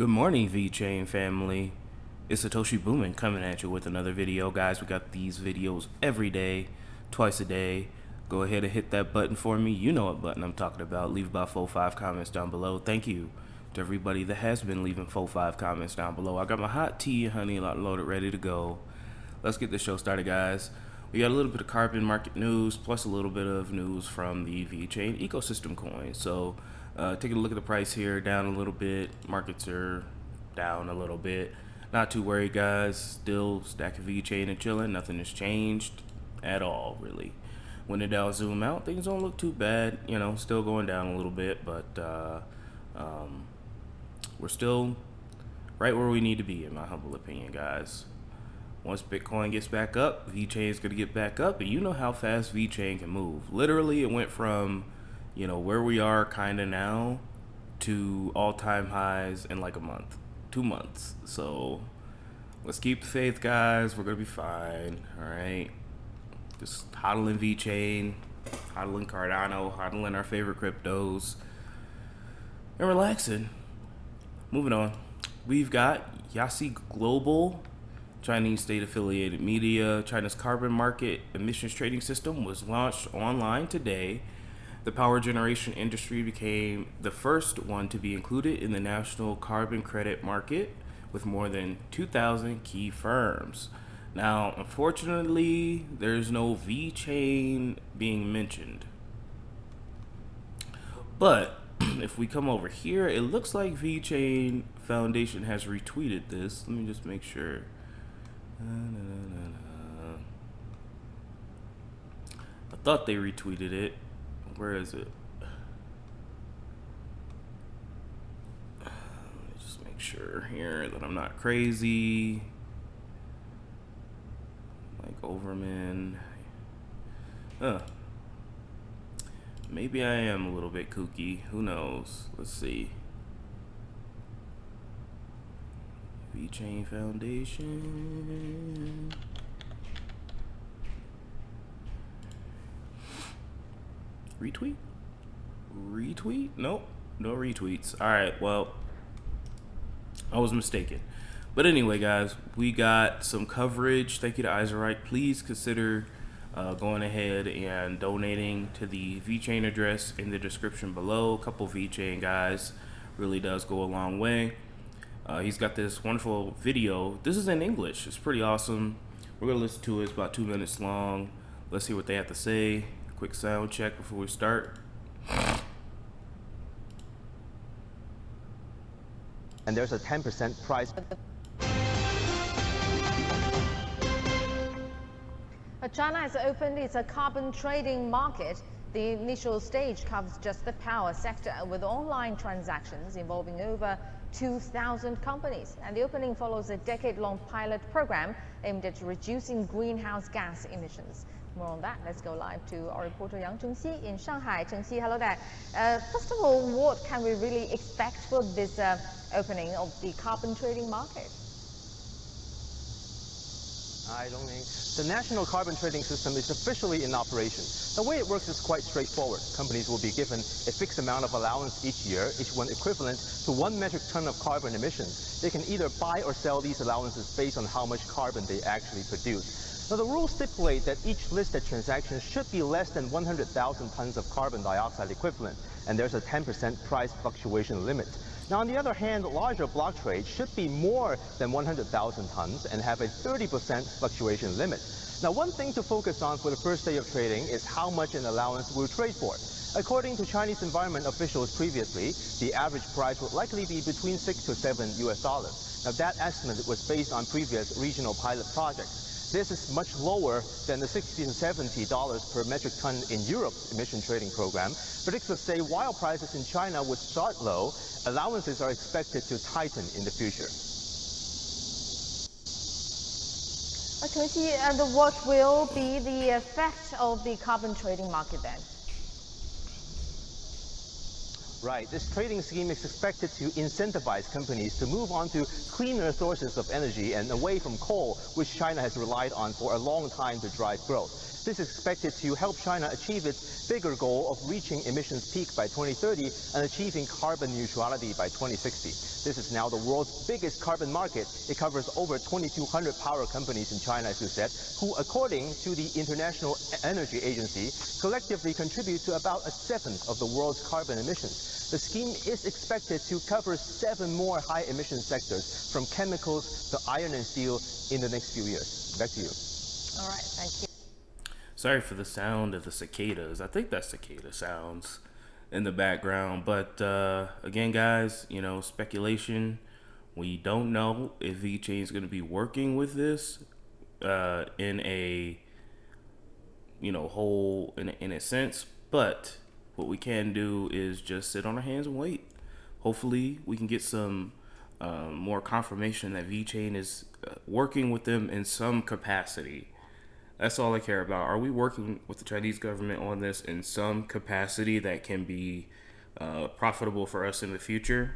Good morning, VeChain family. It's Satoshi Boomin coming at you with another video. Guys, we got these videos every day, twice a day. Go ahead and hit that button for me. You know what button I'm talking about. Leave about 4-5 comments down below. Thank you to everybody that has been leaving 4-5 comments down below. I got my hot tea and honey loaded, ready to go. Let's get this show started, guys. We got a little bit of carbon market news, plus a little bit of news from the VeChain ecosystem coin. So taking a look at the price here, down a little bit. Markets are down a little bit. Not too worried, guys. Still stacking VeChain and chilling. Nothing has changed at all, really. When the Dow zoom out, things don't look too bad. You know, still going down a little bit, but we're still right where we need to be, in my humble opinion, guys. Once Bitcoin gets back up, VeChain is going to get back up, and you know how fast VeChain can move. Literally, it went from, you know, where we are kind of now to all-time highs in like a month, 2 months. So let's keep the faith, guys. We're going to be fine, all right? Just hodling VeChain, hodling Cardano, hodling our favorite cryptos, and relaxing. Moving on. We've got Yasi Global, Chinese state-affiliated media. China's carbon market emissions trading system was launched online today. The power generation industry became the first one to be included in the national carbon credit market with more than 2,000 key firms. Now, unfortunately, there's no VeChain being mentioned. But if we come over here, it looks like VeChain Foundation has retweeted this. Let me just make sure. I thought they retweeted it. Where is it? Let me just make sure here that I'm not crazy. Like Overman. Maybe I am a little bit kooky. Who knows? Let's see. VeChain Foundation. Retweet? Retweet? Nope. No retweets. Alright, well, I was mistaken. But anyway, guys, we got some coverage. Thank you to Iserite. Please consider going ahead and donating to the VeChain address in the description below. A couple VeChain guys really does go a long way. He's got this wonderful video. This is in English. It's pretty awesome. We're going to listen to it. It's about 2 minutes long. Let's see what they have to say. Quick sound check before we start. And there's a 10% price. China has opened its carbon trading market. The initial stage covers just the power sector with online transactions involving over 2,000 companies. And the opening follows a decade-long pilot program aimed at reducing greenhouse gas emissions. More on that, let's go live to our reporter Yang Zhengxi in Shanghai. Zhengxi, hello there. First of all, what can we really expect for this opening of the carbon trading market? Hi, Dongning. The national carbon trading system is officially in operation. The way it works is quite straightforward. Companies will be given a fixed amount of allowance each year, each one equivalent to 1 metric ton of carbon emissions. They can either buy or sell these allowances based on how much carbon they actually produce. Now, the rules stipulate that each listed transaction should be less than 100,000 tons of carbon dioxide equivalent, and there's a 10% price fluctuation limit. Now, on the other hand, larger block trades should be more than 100,000 tons and have a 30% fluctuation limit. Now, one thing to focus on for the first day of trading is how much an allowance will trade for. According to Chinese environment officials previously, the average price would likely be between $6 to $7 US. Now, that estimate was based on previous regional pilot projects. This is much lower than the $60 to $70 per metric ton in Europe's emission trading program. Predictors say while prices in China would start low, allowances are expected to tighten in the future. Can we see what will be the effect of the carbon trading market then? Right. This trading scheme is expected to incentivize companies to move on to cleaner sources of energy and away from coal, which China has relied on for a long time to drive growth. This is expected to help China achieve its bigger goal of reaching emissions peak by 2030 and achieving carbon neutrality by 2060. This is now the world's biggest carbon market. It covers over 2,200 power companies in China, as you said, who, according to the International Energy Agency, collectively contribute to about a seventh of the world's carbon emissions. The scheme is expected to cover 7 more high-emission sectors, from chemicals to iron and steel, in the next few years. Back to you. All right, thank you. Sorry for the sound of the cicadas. I think that's cicada sounds in the background. But again, guys, you know, speculation. We don't know if VeChain is going to be working with this in a, you know, whole in a sense. But what we can do is just sit on our hands and wait. Hopefully, we can get some more confirmation that VeChain is working with them in some capacity. That's all I care about. Are we working with the Chinese government on this in some capacity that can be profitable for us in the future?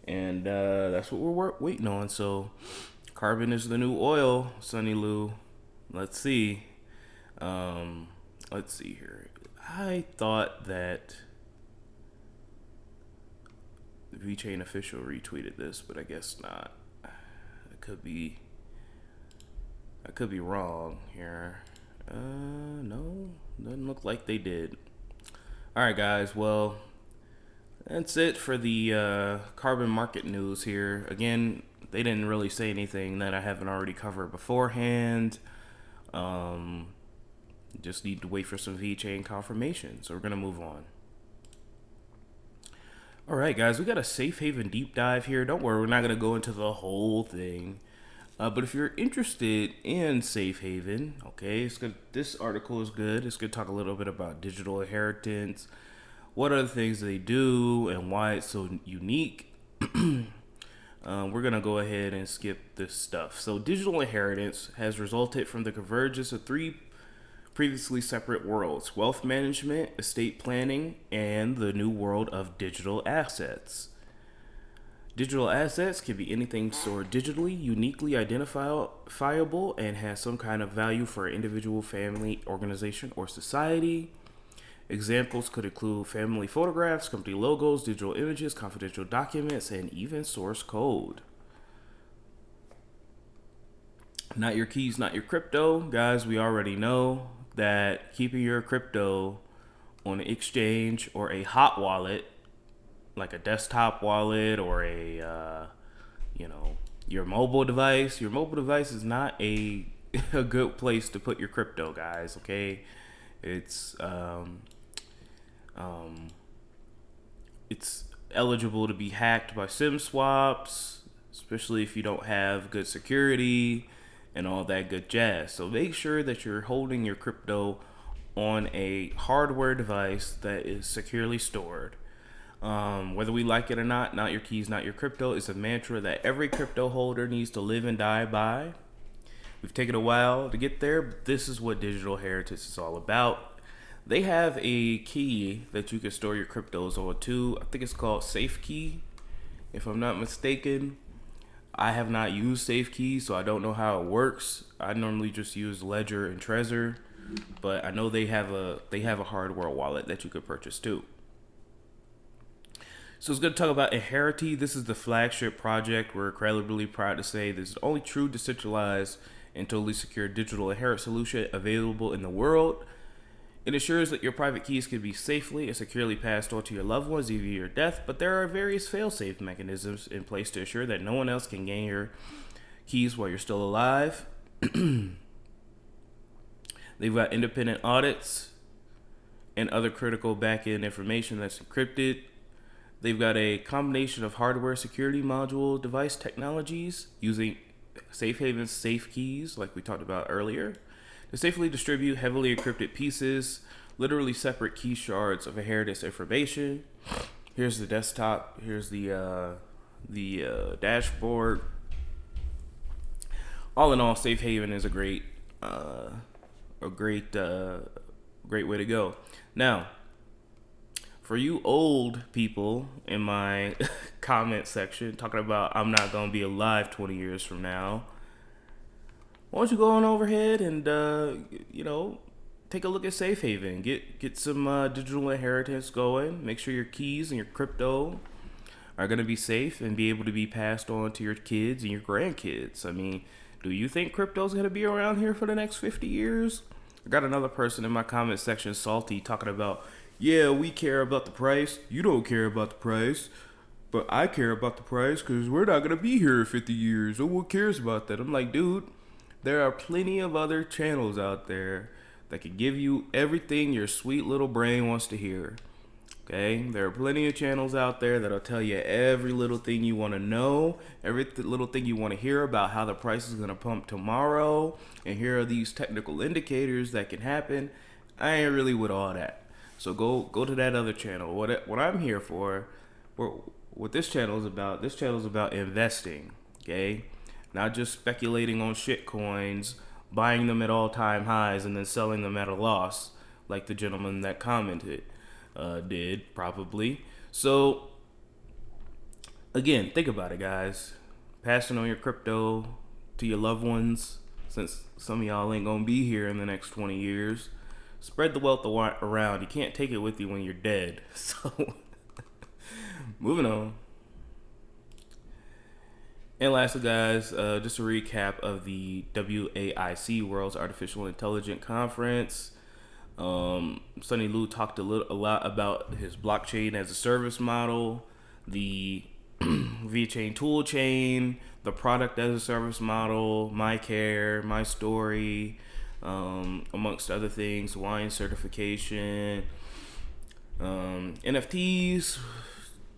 And that's what we're waiting on. So carbon is the new oil, Sunny Lou. Let's see. Let's see here. I thought that the VeChain official retweeted this, but I guess not. It could be. I could be wrong here. No, doesn't look like they did. All right, guys. Well, that's it for the carbon market news here. Again, they didn't really say anything that I haven't already covered beforehand. Just need to wait for some VeChain confirmation. So we're gonna move on. All right, guys. We got a safe haven deep dive here. Don't worry, we're not gonna go into the whole thing. But if you're interested in Safe Haven, okay, it's good. This article is good. It's going to talk a little bit about digital inheritance, what are the things they do, and why it's so unique. We're going to go ahead and skip this stuff. So digital inheritance has resulted from the convergence of 3 previously separate worlds: wealth management, estate planning, and the new world of digital assets. Digital assets can be anything stored digitally, uniquely identifiable, and has some kind of value for an individual, family, organization, or society. Examples could include family photographs, company logos, digital images, confidential documents, and even source code. Not your keys, not your crypto. Guys, we already know that keeping your crypto on an exchange or a hot wallet, like a desktop wallet or a, your mobile device. Your mobile device is not a good place to put your crypto, guys. Okay, it's eligible to be hacked by SIM swaps, especially if you don't have good security and all that good jazz. So make sure that you're holding your crypto on a hardware device that is securely stored. Whether we like it or not your keys, not your crypto is a mantra that every crypto holder needs to live and die by. We've taken a while to get there, but this is what digital heritage is all about. They have a key that you can store your cryptos on too. I think it's called SafeKey, if I'm not mistaken. I have not used SafeKey, so I don't know how it works. I normally just use Ledger and Trezor, but I know they have a hardware wallet that you could purchase too. So it's going to talk about Inherity. This is the flagship project. We're incredibly proud to say this is the only true decentralized and totally secure digital inherit solution available in the world. It ensures that your private keys can be safely and securely passed on to your loved ones even your death, but there are various fail-safe mechanisms in place to ensure that no one else can gain your keys while you're still alive. They've got independent audits and other critical back-end information that's encrypted. They've got a combination of hardware security module device technologies using SafeHaven's safe keys, like we talked about earlier, to safely distribute heavily encrypted pieces, literally separate key shards of inheritance information. Here's the desktop. Here's the dashboard. All in all, SafeHaven is a great way to go. Now, for you old people in my comment section talking about I'm not going to be alive 20 years from now, why don't you go on overhead and, take a look at SAFEHAVEN. Get some digital inheritance going. Make sure your keys and your crypto are going to be safe and be able to be passed on to your kids and your grandkids. I mean, do you think crypto's going to be around here for the next 50 years? I got another person in my comment section, Salty, talking about, yeah, we care about the price. You don't care about the price. But I care about the price because we're not going to be here in 50 years. So who cares about that? I'm like, dude, there are plenty of other channels out there that can give you everything your sweet little brain wants to hear. Okay? There are plenty of channels out there that'll tell you every little thing you want to know, every little thing you want to hear about how the price is going to pump tomorrow, and here are these technical indicators that can happen. I ain't really with all that. So go to that other channel. What I'm here for, what this channel is about investing, okay? Not just speculating on shit coins, buying them at all-time highs and then selling them at a loss, like the gentleman that commented did, probably. So, again, think about it, guys. Passing on your crypto to your loved ones, since some of y'all ain't gonna be here in the next 20 years. Spread the wealth around. You can't take it with you when you're dead. So... moving on. And lastly, guys, just a recap of the WAIC, World's Artificial Intelligence Conference. Sunny Lu talked a lot about his blockchain as a service model, the VeChain tool chain, the product as a service model, my care, my story, amongst other things, wine certification, NFTs.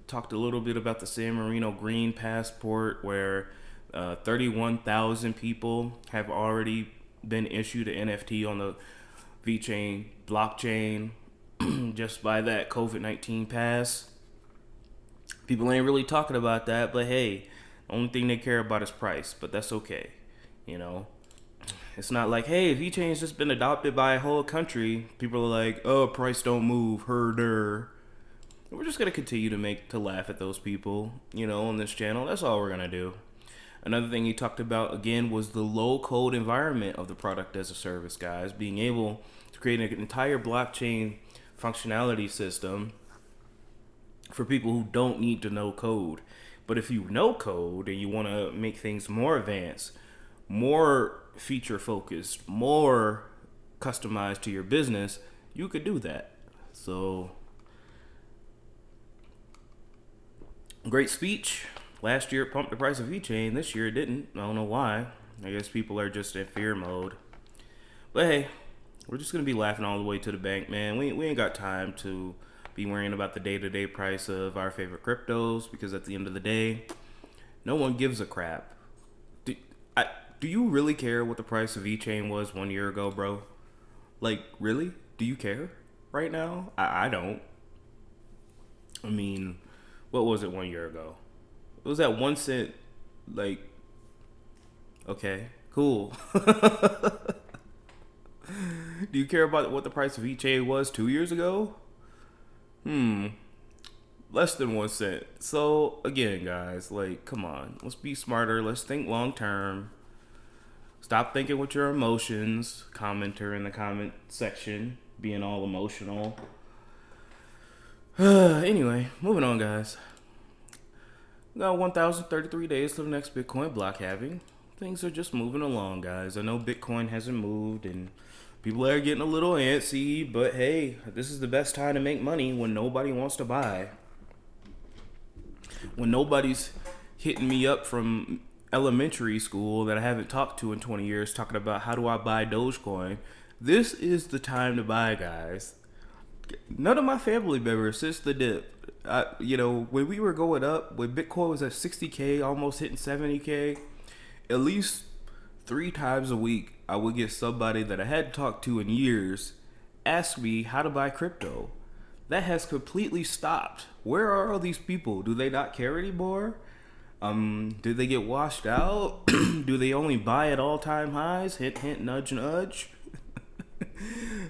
Talked a little bit about the San Marino Green Passport, where 31,000 people have already been issued an NFT on the VeChain blockchain just by that COVID-19 pass. People ain't really talking about that, but hey, the only thing they care about is price, but that's okay. You know, it's not like, hey, VeChain's just been adopted by a whole country. People are like, oh, price don't move, herder. We're just going to continue to laugh at those people, you know, on this channel. That's all we're going to do. Another thing he talked about, again, was the low-code environment of the product as a service, guys. Being able to create an entire blockchain functionality system for people who don't need to know code. But if you know code and you want to make things more advanced, more feature-focused, more customized to your business, you could do that. So... great speech. Last year it pumped the price of VeChain. This year it didn't. I don't know why. I guess people are just in fear mode. But hey, we're just going to be laughing all the way to the bank, man. We ain't got time to be worrying about the day-to-day price of our favorite cryptos, because at the end of the day, no one gives a crap. Do you really care what the price of VeChain was 1 year ago, bro? Like, really? Do you care right now? I don't. I mean... what was it 1 year ago? It was at 1 cent. Like, okay, cool. Do you care about what the price of VeChain was 2 years ago? Less than 1 cent. So, again, guys, like, come on. Let's be smarter. Let's think long term. Stop thinking with your emotions. Commenter in the comment section, being all emotional. Anyway, moving on, guys. We got 1,033 days to the next Bitcoin block halving. Things are just moving along, guys. I know Bitcoin hasn't moved and people are getting a little antsy, but hey, this is the best time to make money when nobody wants to buy. When nobody's hitting me up from elementary school that I haven't talked to in 20 years talking about how do I buy Dogecoin. This is the time to buy, guys. None of my family members since the dip. When we were going up, when Bitcoin was at 60K, almost hitting 70K, at least 3 times a week, I would get somebody that I hadn't talked to in years ask me how to buy crypto. That has completely stopped. Where are all these people? Do they not care anymore? Did they get washed out? Do they only buy at all-time highs? Hint, hint, nudge, nudge.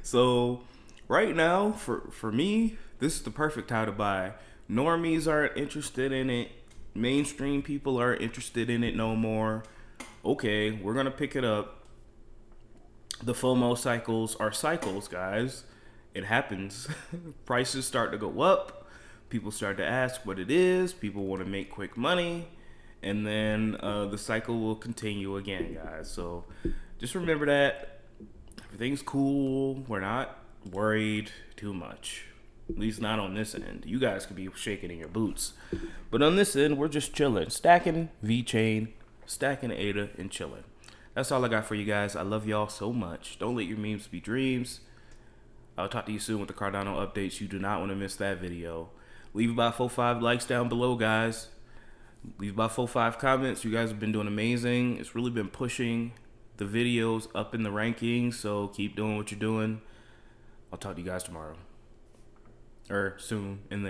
So... right now, for me, this is the perfect time to buy. Normies aren't interested in it. Mainstream people aren't interested in it no more. Okay, we're going to pick it up. The FOMO cycles are cycles, guys. It happens. Prices start to go up. People start to ask what it is. People want to make quick money. And then the cycle will continue again, guys. So just remember that everything's cool. We're not worried too much. At least not on this end. You guys could be shaking in your boots. But on this end, we're just chilling. Stacking VeChain, stacking ADA, and chilling. That's all I got for you guys. I love y'all so much. Don't let your memes be dreams. I'll talk to you soon with the Cardano updates. You do not want to miss that video. Leave about 4-5 likes down below, guys. Leave about 4-5 comments. You guys have been doing amazing. It's really been pushing the videos up in the rankings. So keep doing what you're doing. I'll talk to you guys tomorrow. Or soon, and then.